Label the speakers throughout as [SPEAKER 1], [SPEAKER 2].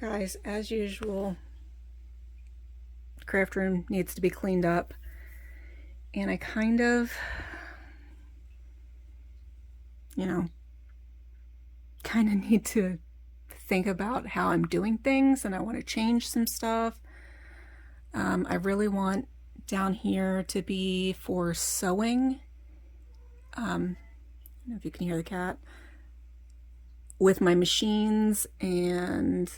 [SPEAKER 1] Guys, as usual, the craft room needs to be cleaned up, and I kind of, need to think about how I'm doing things, and I want to change some stuff. I really want down here to be for sewing. I don't know if you can hear the cat. With my machines and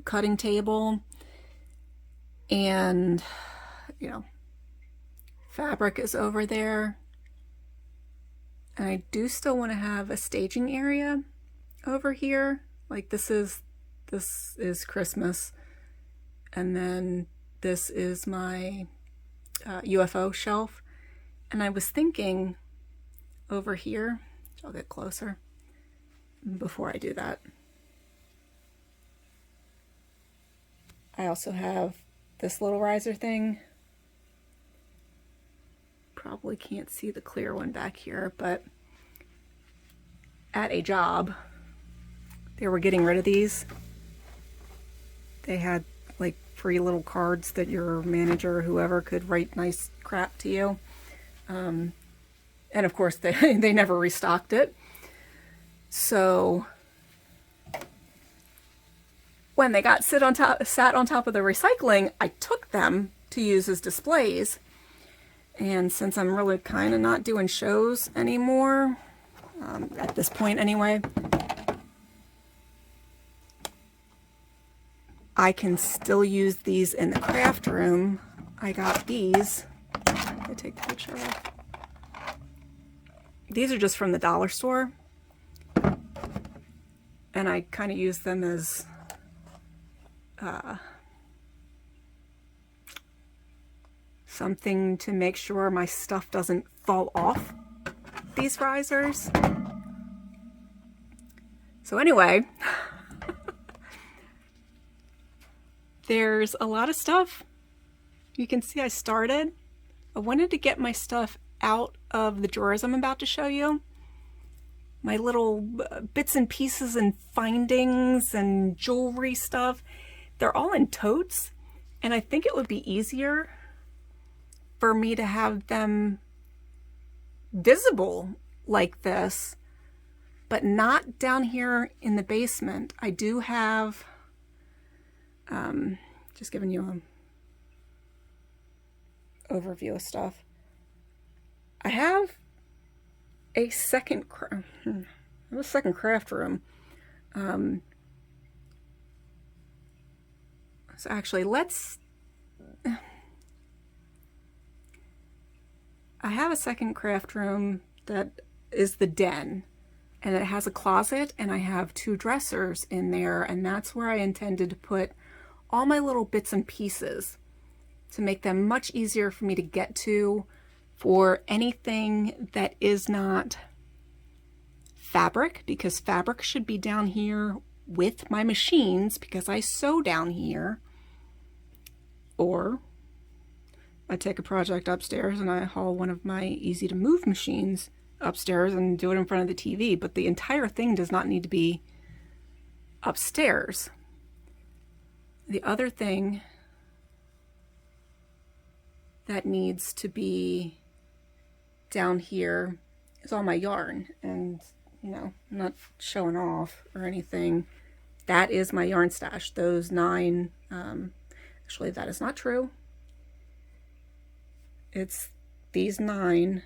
[SPEAKER 1] cutting table, and fabric is over there. And I do still want to have a staging area over here. Like this is Christmas, and then this is my UFO shelf. And I was thinking over here, I'll get closer before I do that. I also have this little riser thing. Probably can't see the clear one back here, but at a job, they were getting rid of these. They had like free little cards that your manager or whoever could write nice crap to you. And of course, they never restocked it. So when they got sat on top of the recycling, I took them to use as displays. And since I'm really kind of not doing shows anymore, at this point anyway, I can still use these in the craft room. I got these. Let me take the picture off. These are just from the dollar store. And I kind of use them as something to make sure my stuff doesn't fall off these risers. So anyway, there's a lot of stuff. You can see I started. I wanted to get my stuff out of the drawers I'm about to show you. My little bits and pieces and findings and jewelry stuff, they're all in totes, and I think it would be easier for me to have them visible like this, but not down here in the basement. I do have, just giving you an overview of stuff. I have a second craft room. So actually, I have a second craft room that is the den, and it has a closet, and I have 2 dressers in there, and that's where I intended to put all my little bits and pieces to make them much easier for me to get to for anything that is not fabric, because fabric should be down here with my machines because I sew down here. Or I take a project upstairs and I haul one of my easy to move machines upstairs and do it in front of the TV, but the entire thing does not need to be upstairs. The other thing that needs to be down here is all my yarn, and I'm not showing off or anything. That is my yarn stash. Those 9, actually that is not true. It's these 9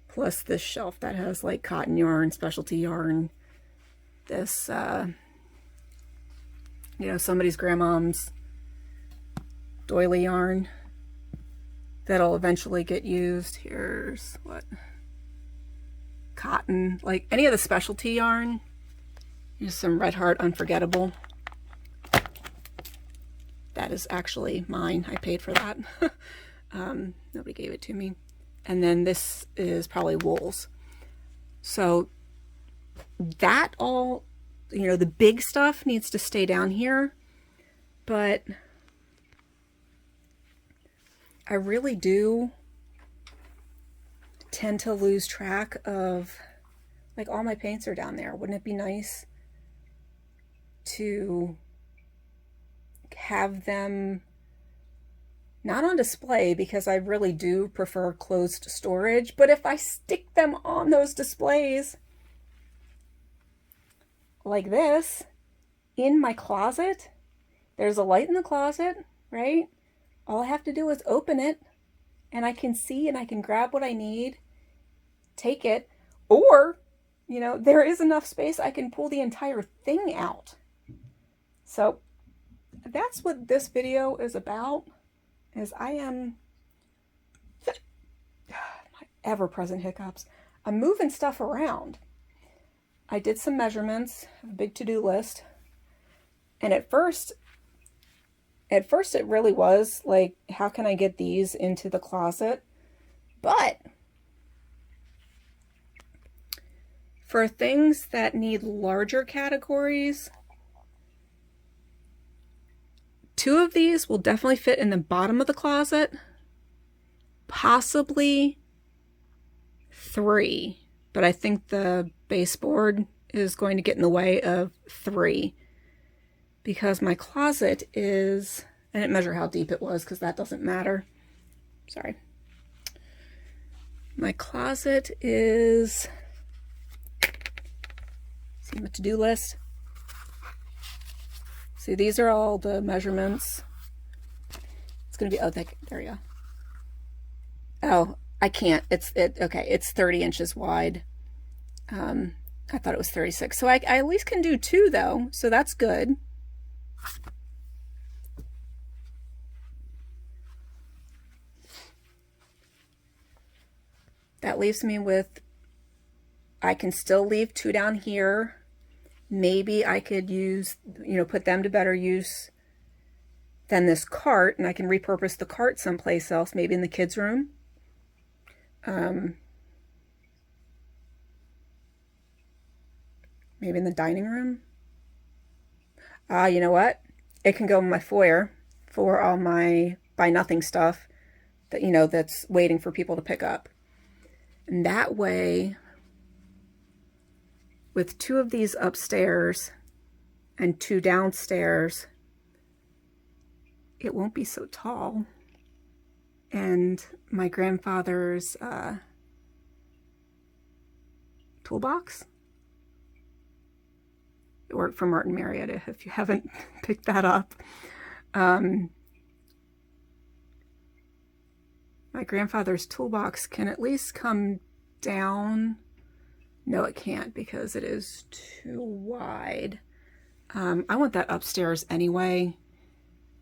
[SPEAKER 1] plus this shelf that has like cotton yarn, specialty yarn, this, somebody's grandmom's doily yarn that'll eventually get used. Here's what? Cotton, like any of the specialty yarn. Here's some Red Heart Unforgettable. That is actually mine. I paid for that. Nobody gave it to me. And then this is probably wools. So that all, the big stuff needs to stay down here. But I really do tend to lose track of, like, all my paints are down there. Wouldn't it be nice to have them not on display because I really do prefer closed storage, but if I stick them on those displays like this in my closet, there's a light in the closet, right? All I have to do is open it and I can see and I can grab what I need, take it, or, you know, there is enough space I can pull the entire thing out. So that's what this video is about. Is I am, my ever-present hiccups, I'm moving stuff around. I did some measurements, a big to-do list, and at first it really was like, how can I get these into the closet? But for things that need larger categories, 2 of these will definitely fit in the bottom of the closet, possibly 3, but I think the baseboard is going to get in the way of 3 because my closet is, I didn't measure how deep it was because that doesn't matter. Sorry. My closet is, see my to-do list. See, these are all the measurements. It's going to be, oh, there you go. Oh, I can't. Okay, it's 30 inches wide. I thought it was 36. So I at least can do 2 though, so that's good. That leaves me with, I can still leave 2 down here. Maybe I could use, you know, put them to better use than this cart, and I can repurpose the cart someplace else, maybe in the kids' room. Maybe in the dining room. You know what? It can go in my foyer for all my buy nothing stuff that, you know, that's waiting for people to pick up. And that way, with 2 of these upstairs and 2 downstairs, it won't be so tall. And my grandfather's toolbox, it worked for Martin Marietta, if you haven't picked that up. My grandfather's toolbox can at least come down. No, it can't because it is too wide. I want that upstairs anyway.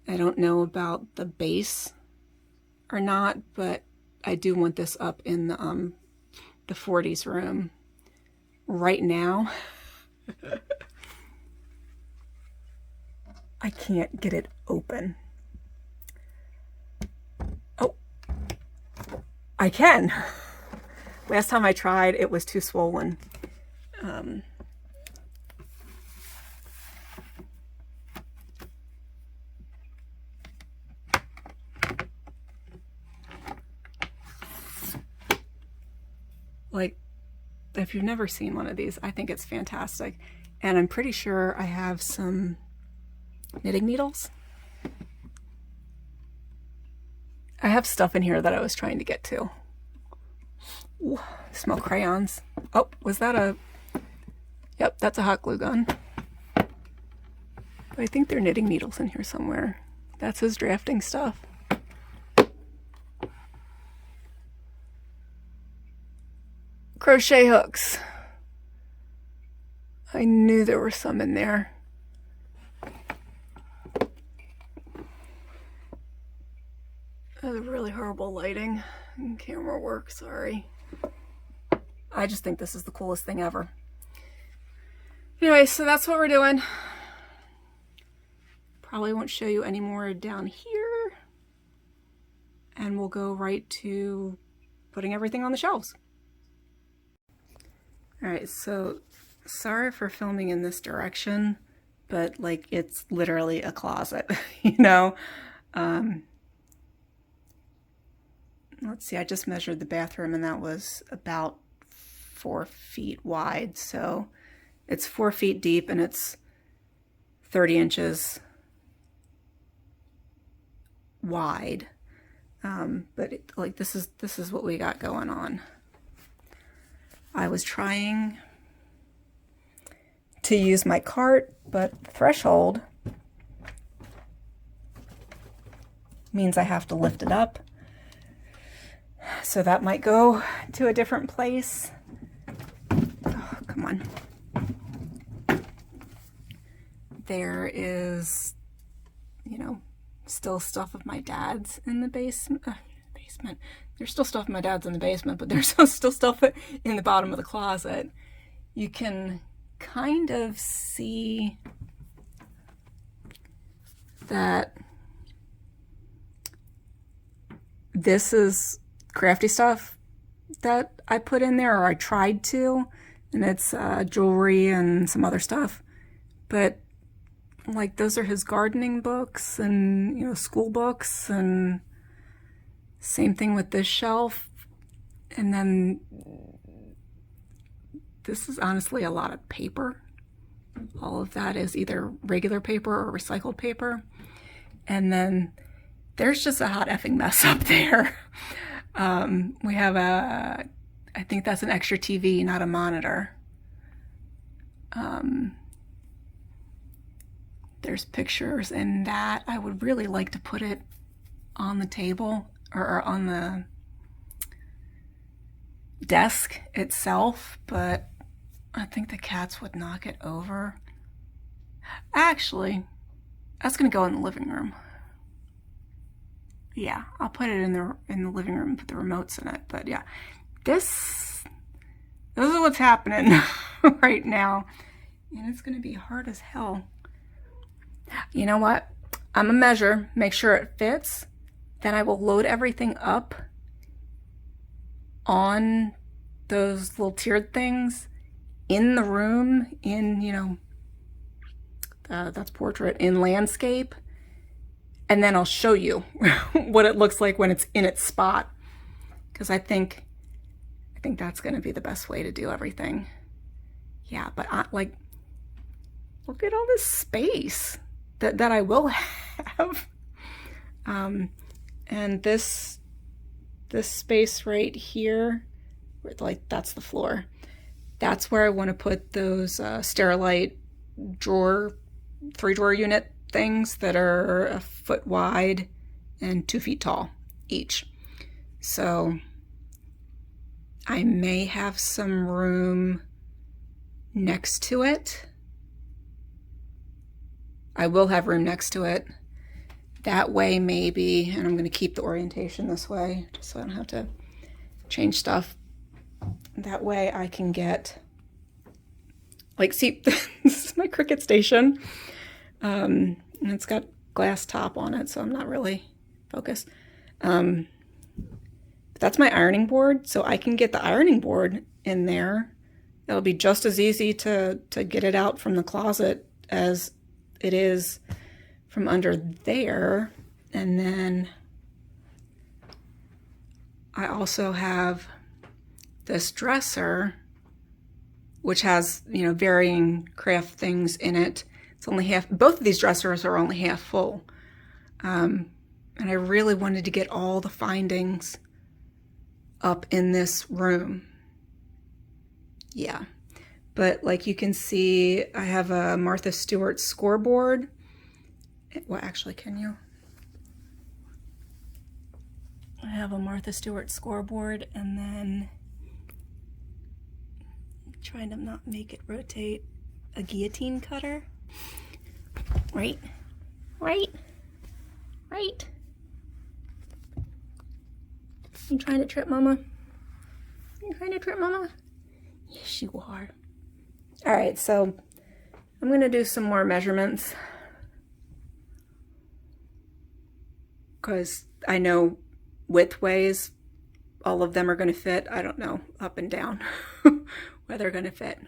[SPEAKER 1] I don't know about the base or not, but I do want this up in the 40s room. Right now, I can't get it open. Oh, I can. Last time I tried, it was too swollen. Like, if you've never seen one of these, I think it's fantastic. And I'm pretty sure I have some knitting needles. I have stuff in here that I was trying to get to. Ooh, I smell crayons. Oh, was that a... Yep, that's a hot glue gun. But I think there are knitting needles in here somewhere. That's his drafting stuff. Crochet hooks. I knew there were some in there. That was really horrible lighting and camera work, sorry. I just think this is the coolest thing ever. Anyway, so that's what we're doing. Probably won't show you any more down here. And we'll go right to putting everything on the shelves. All right, so sorry for filming in this direction, but like it's literally a closet, you know? Let's see, I just measured the bathroom and that was about 4 feet wide. So it's 4 feet deep and it's 30 inches wide. But like this is what we got going on. I was trying to use my cart, but threshold means I have to lift it up. So that might go to a different place. Oh, come on. There is, you know, still stuff of my dad's in the basement. There's still stuff of my dad's in the basement, but there's still stuff in the bottom of the closet. You can kind of see that this is crafty stuff that I put in there, or I tried to, and it's jewelry and some other stuff. But like those are his gardening books and, you know, school books, and same thing with this shelf. And then this is honestly a lot of paper. All of that is either regular paper or recycled paper. And then there's just a hot effing mess up there. We have I think that's an extra TV, not a monitor. There's pictures in that. I would really like to put it on the table or on the desk itself, but I think the cats would knock it over. Actually, that's gonna go in the living room. Yeah, I'll put it in the living room, put the remotes in it. But yeah, this is what's happening right now, and it's gonna be hard as hell. You know what? I'm gonna measure, make sure it fits. Then I will load everything up on those little tiered things in the room, in, you know, that's portrait, in landscape. And then I'll show you what it looks like when it's in its spot. Because I think that's going to be the best way to do everything. Yeah, but like, look at all this space that I will have. And this space right here, like that's the floor. That's where I want to put those Sterilite drawer, 3-drawer unit things that are 1 foot wide and 2 feet tall each. So I may have some room next to it. I will have room next to it. That way maybe, and I'm going to keep the orientation this way just so I don't have to change stuff. That way I can get, like, see, this is my Cricut station. And it's got glass top on it, so I'm not really focused. But that's my ironing board, so I can get the ironing board in there. It'll be just as easy to get it out from the closet as it is from under there. And then I also have this dresser, which has, you know, varying craft things in it. It's only half, both of these dressers are only half full. And I really wanted to get all the findings up in this room. Yeah. But like you can see, I have a Martha Stewart scoreboard. Well, actually, can you? I have a Martha Stewart scoreboard, and then I'm trying to not make it rotate, a guillotine cutter. Right. You trying to trip Mama? You trying to trip Mama? Yes, you are. All right, so I'm gonna do some more measurements because I know width ways, all of them are gonna fit. I don't know up and down where they're gonna fit.